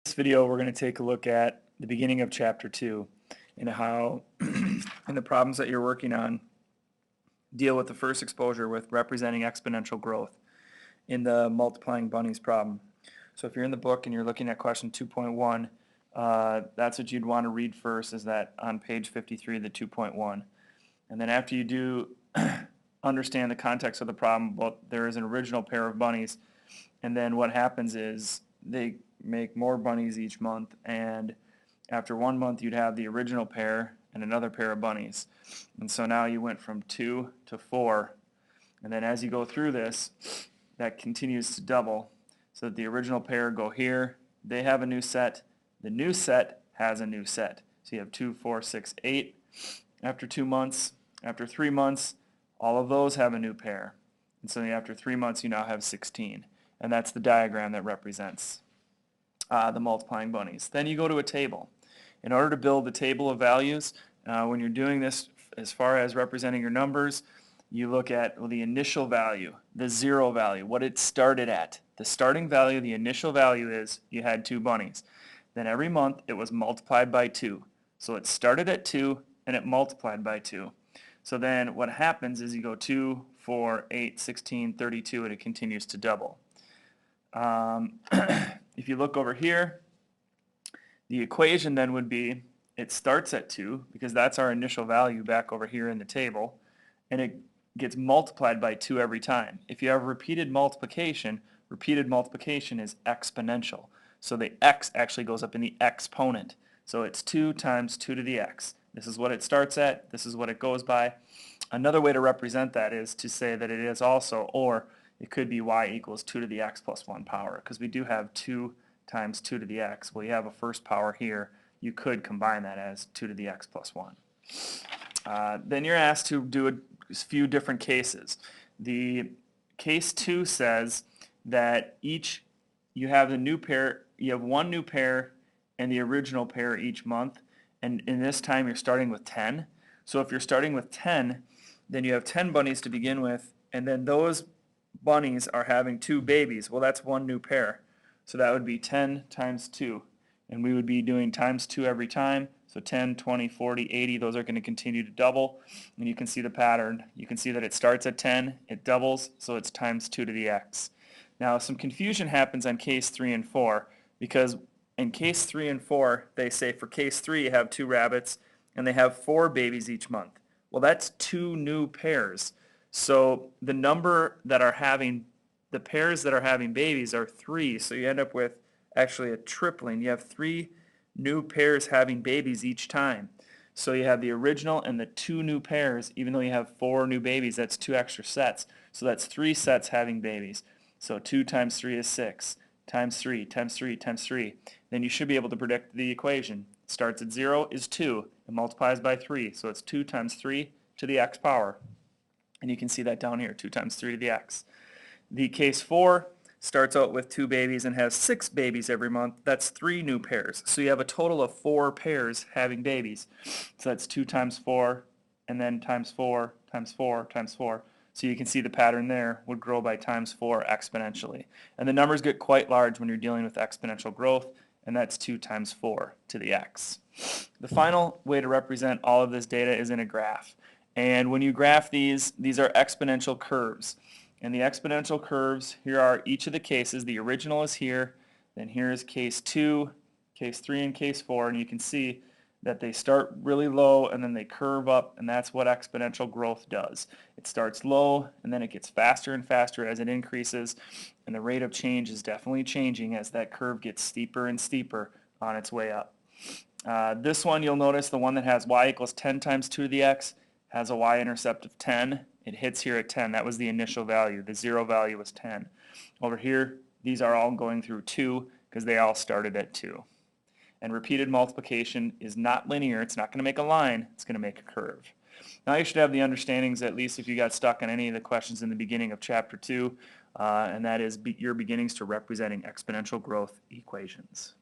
this video, we're going to take a look at the beginning of Chapter 2 and how, and the problems that you're working on deal with the first exposure with representing exponential growth in the multiplying bunnies problem. So if you're in the book and you're looking at question 2.1, that's what you'd want to read first, is that on page 53, the 2.1. And then after you do understand the context of the problem, well, there is an original pair of bunnies, and then what happens is they make more bunnies each month, and after 1 month you'd have the original pair and another pair of bunnies. And so now you went from 2 to 4, and then as you go through this, that continues to double, so that the original pair go here, they have a new set, the new set has a new set. So you have 2, 4, 6, 8 after 2 months. After 3 months, all of those have a new pair. And so after 3 months, you now have 16. And that's the diagram that represents the multiplying bunnies. Then you go to a table. In order to build the table of values, when you're doing this as far as representing your numbers, you look at the initial value, the zero value, what it started at. The starting value, the initial value is you had 2 bunnies. Then every month it was multiplied by 2. So it started at 2 and it multiplied by 2. So then what happens is you go 2, 4, 8, 16, 32, and it continues to double. If you look over here, the equation then would be it starts at 2 because that's our initial value back over here in the table, and it gets multiplied by 2 every time. If you have repeated multiplication is exponential. So the x actually goes up in the exponent. So it's 2 times 2 to the x. This is what it starts at, this is what it goes by. Another way to represent that is to say that it is also, or it could be y equals 2 to the x plus 1 power, because we do have 2 times 2 to the x. Well, you have a first power here. You could combine that as 2 to the x plus 1. Then you're asked to do a few different cases. The case 2 says that you have the new pair, you have 1 new pair and the original pair each month, and in this time you're starting with 10. So if you're starting with 10, then you have 10 bunnies to begin with, and then those bunnies are having 2 babies. Well, that's 1 new pair. So that would be 10 times 2. And we would be doing times 2 every time. So 10, 20, 40, 80, those are going to continue to double. And you can see the pattern. You can see that it starts at 10, it doubles, so it's times 2 to the x. Now some confusion happens on case 3 and 4, because in case 3 and 4, they say for case 3 you have 2 rabbits and they have 4 babies each month. Well, that's 2 new pairs. So the number that are having, the pairs that are having babies are 3. So you end up with actually a tripling. You have 3 new pairs having babies each time. So you have the original and the 2 new pairs, even though you have 4 new babies, that's 2 extra sets. So that's 3 sets having babies. So 2 times 3 is 6. Times 3, times 3, times 3. Then you should be able to predict the equation. It starts at 0 is 2. It multiplies by 3. So it's 2 times 3 to the x power. And you can see that down here, 2 times 3 to the x. The case 4 starts out with 2 babies and has 6 babies every month. That's 3 new pairs. So you have a total of 4 pairs having babies. So that's 2 times 4, and then times 4, times 4, times 4. So you can see the pattern there would grow by times 4 exponentially. And the numbers get quite large when you're dealing with exponential growth, and that's 2 times 4 to the x. The final way to represent all of this data is in a graph. And when you graph these are exponential curves. And the exponential curves, here are each of the cases. The original is here, then here is case 2, case 3, and case 4, and you can see that they start really low and then they curve up, and that's what exponential growth does. It starts low and then it gets faster and faster as it increases, and the rate of change is definitely changing as that curve gets steeper and steeper on its way up. This one, you'll notice the one that has y equals 10 times 2 to the x has a y-intercept of 10. It hits here at 10. That was the initial value. The 0 value was 10. Over here, these are all going through 2 because they all started at 2. And repeated multiplication is not linear. It's not going to make a line. It's going to make a curve. Now you should have the understandings, at least if you got stuck on any of the questions in the beginning of Chapter 2, and that is your beginnings to representing exponential growth equations.